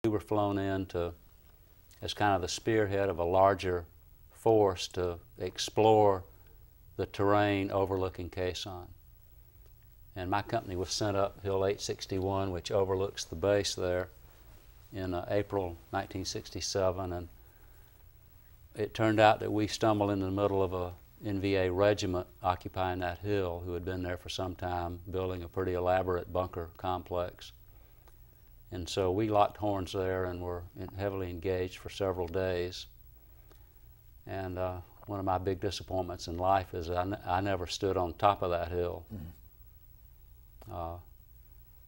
We were flown in as kind of the spearhead of a larger force to explore the terrain overlooking Khe Sanh. And my company was sent up Hill 861, which overlooks the base there, in April 1967, and it turned out that we stumbled in the middle of a NVA regiment occupying that hill who had been there for some time, building a pretty elaborate bunker complex. And so we locked horns there and were heavily engaged for several days. And one of my big disappointments in life is I never stood on top of that hill.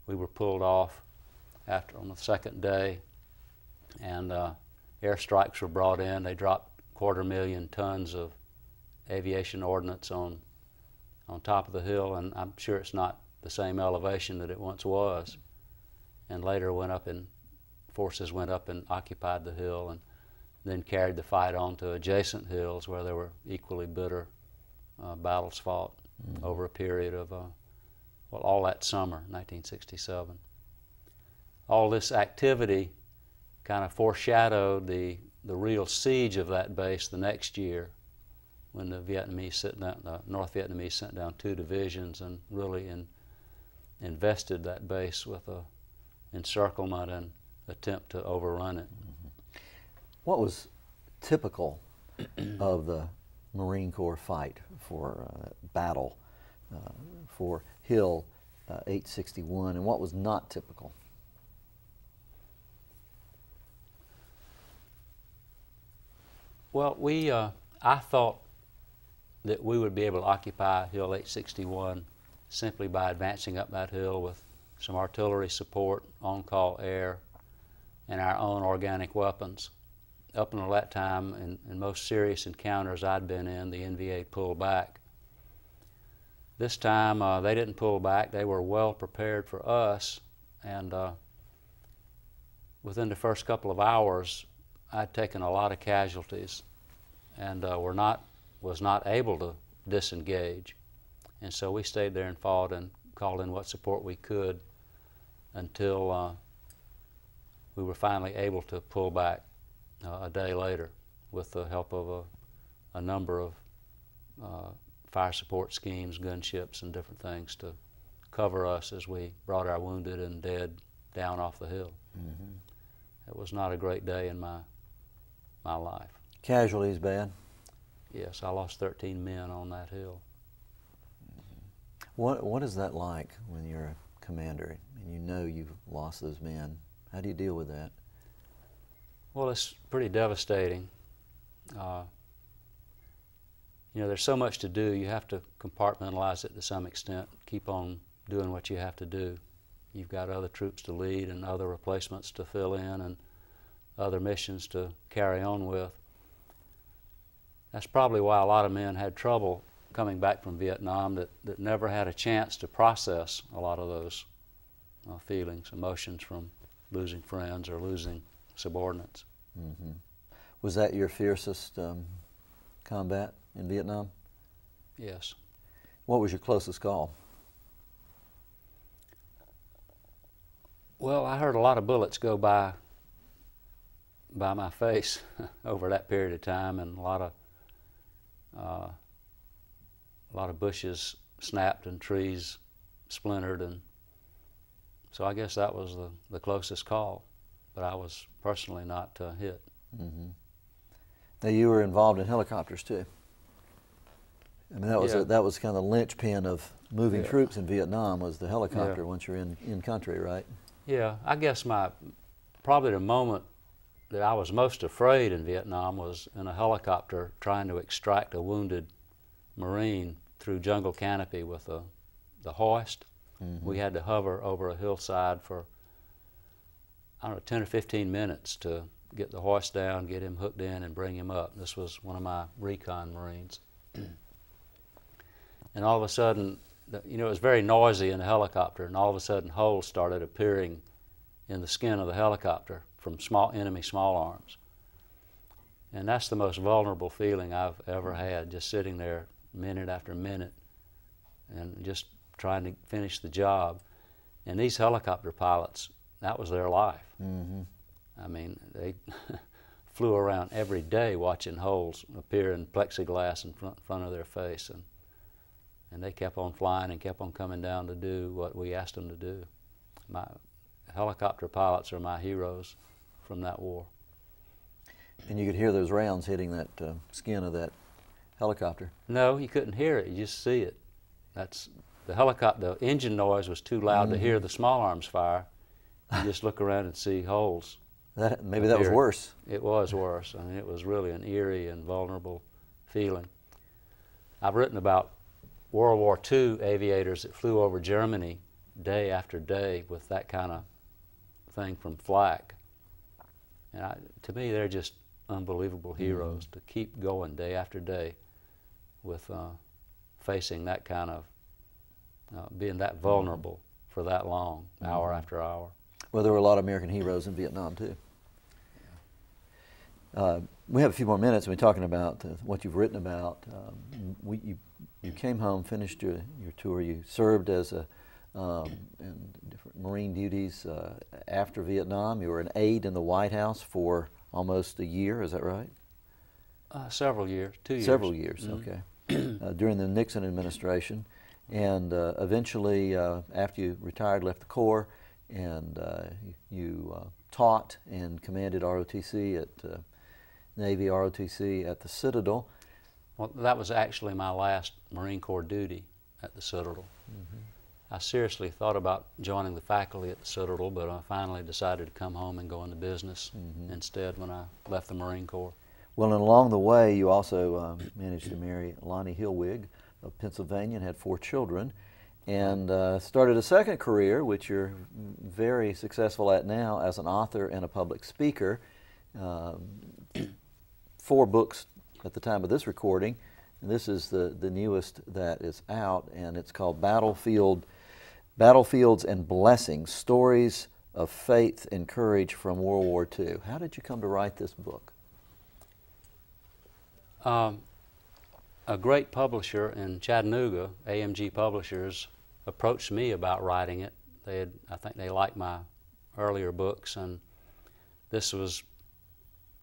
We were pulled off on the second day, and airstrikes were brought in. They dropped 250,000 tons of aviation ordnance on top of the hill, and I'm sure it's not the same elevation that it once was. And later forces went up and occupied the hill, and then carried the fight on to adjacent hills where there were equally bitter battles fought over a period of, well, all that summer, 1967. All this activity kind of foreshadowed the real siege of that base the next year, when the North Vietnamese sent down 2 divisions and really invested that base with a encirclement and attempt to overrun it. What was typical of the Marine Corps fight for battle for Hill 861, and what was not typical? Well, I thought that we would be able to occupy Hill 861 simply by advancing up that hill with some artillery support, on-call air, and our own organic weapons. Up until that time, in most serious encounters I'd been in, the NVA pulled back. This time they didn't pull back. They were well prepared for us, and within the first couple of hours I'd taken a lot of casualties and was not able to disengage. And so we stayed there and fought and called in what support we could until we were finally able to pull back a day later with the help of a number of fire support schemes, gunships, and different things to cover us as we brought our wounded and dead down off the hill. It was not a great day in my life. Casualties bad? Yes, I lost 13 men on that hill. What is that like when you're a commander and you know you've lost those men? How do you deal with that? Well, it's pretty devastating. You know, there's so much to do. You have to compartmentalize it to some extent, keep on doing what you have to do. You've got other troops to lead and other replacements to fill in and other missions to carry on with. That's probably why a lot of men had trouble coming back from Vietnam, that never had a chance to process a lot of those feelings, emotions from losing friends or losing subordinates. Was that your fiercest combat in Vietnam? Yes. What was your closest call? Well, I heard a lot of bullets go by my face over that period of time, and a lot of bushes snapped and trees splintered, and so I guess that was the closest call, but I was personally not hit. Now you were involved in helicopters too. I mean, that was kind of the linchpin of moving troops in Vietnam, was the helicopter once you're in country, right? Yeah, I guess probably the moment that I was most afraid in Vietnam was in a helicopter trying to extract a wounded Marine through jungle canopy with the hoist. We had to hover over a hillside for, I don't know, 10 or 15 minutes to get the hoist down, get him hooked in, and bring him up. This was one of my recon Marines. And all of a sudden, you know, it was very noisy in the helicopter, and all of a sudden holes started appearing in the skin of the helicopter from enemy small arms. And that's the most vulnerable feeling I've ever had, just sitting there minute after minute and just trying to finish the job. And these helicopter pilots, that was their life. I mean, they flew around every day watching holes appear in plexiglass in front of their face, and they kept on flying and kept on coming down to do what we asked them to do. My helicopter pilots are my heroes from that war. And you could hear those rounds hitting that skin of that helicopter. No, you couldn't hear it. You just see it. That's the helicopter. The engine noise was too loud to hear the small arms fire. You just look around and see holes. Maybe that was worse. It was worse. I mean, it was really an eerie and vulnerable feeling. I've written about World War II aviators that flew over Germany day after day with that kind of thing from flak. And to me, they're just unbelievable heroes to keep going day after day with facing that kind of, being that vulnerable for that long, hour after hour. Well, there were a lot of American heroes in Vietnam, too. We have a few more minutes, and we're talking about what you've written about. You came home, finished your tour. You served as in different Marine duties after Vietnam. You were an aide in the White House for almost a year, is that right? Several years, 2 years. Several years, okay. During the Nixon administration. And eventually, after you retired, left the Corps, and you taught and commanded ROTC at Navy ROTC at the Citadel. Well, that was actually my last Marine Corps duty at the Citadel. I seriously thought about joining the faculty at the Citadel, but I finally decided to come home and go into business instead when I left the Marine Corps. Well, and along the way, you also managed to marry Lonnie Hillwig of Pennsylvania and had 4 children, and started a second career, which you're very successful at now, as an author and a public speaker. 4 books at the time of this recording, and this is the newest that is out, and it's called Battlefields and Blessings, Stories of Faith and Courage from World War II. How did you come to write this book? A great publisher in Chattanooga, AMG Publishers, approached me about writing it. I think they liked my earlier books, and this was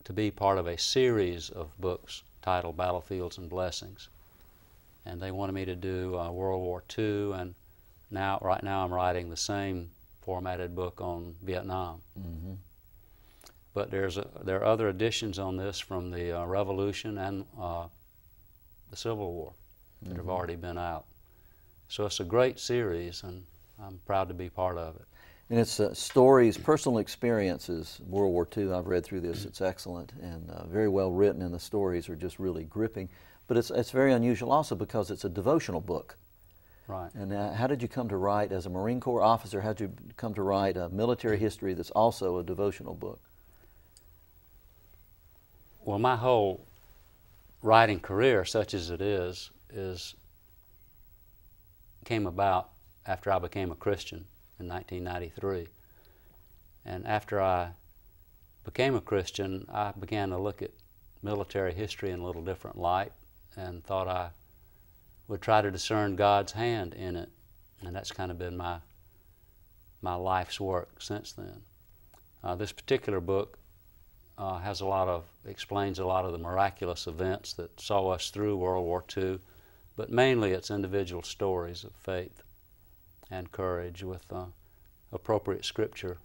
to be part of a series of books titled Battlefields and Blessings. And they wanted me to do World War II, and right now I'm writing the same formatted book on Vietnam. But there are other editions on this from the Revolution and the Civil War that have already been out. So it's a great series, and I'm proud to be part of it. And it's stories, personal experiences, World War II. I've read through this. It's excellent and very well written, and the stories are just really gripping. But it's very unusual also because it's a devotional book. Right. And how did you come to write, as a Marine Corps officer, how did you come to write a military history that's also a devotional book? Well, my whole writing career, such as it is came about after I became a Christian in 1993. And after I became a Christian, I began to look at military history in a little different light and thought I would try to discern God's hand in it. And that's kind of been my life's work since then. This particular book explains a lot of the miraculous events that saw us through World War II, but mainly it's individual stories of faith and courage with appropriate scripture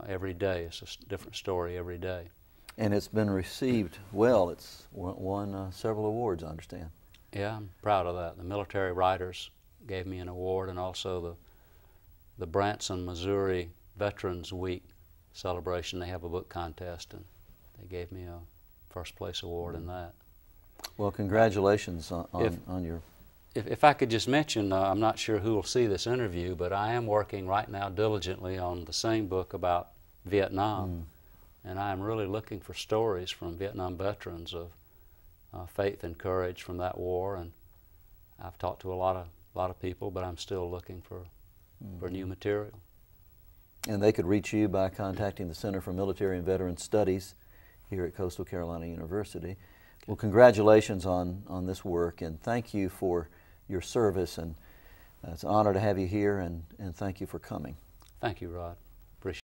every day. It's a different story every day. And it's been received well. It's won several awards, I understand. Yeah, I'm proud of that. The military writers gave me an award, and also the Branson, Missouri Veterans Week celebration, they have a book contest, and they gave me a first place award in that. Well, congratulations on your... If I could just mention, I'm not sure who will see this interview, but I am working right now diligently on the same book about Vietnam, and I am really looking for stories from Vietnam veterans of faith and courage from that war, and I've talked to a lot of people, but I'm still looking for new material. And they could reach you by contacting the Center for Military and Veteran Studies here at Coastal Carolina University. Okay. Well, congratulations on this work, and thank you for your service, and it's an honor to have you here, and thank you for coming. Thank you, Rod.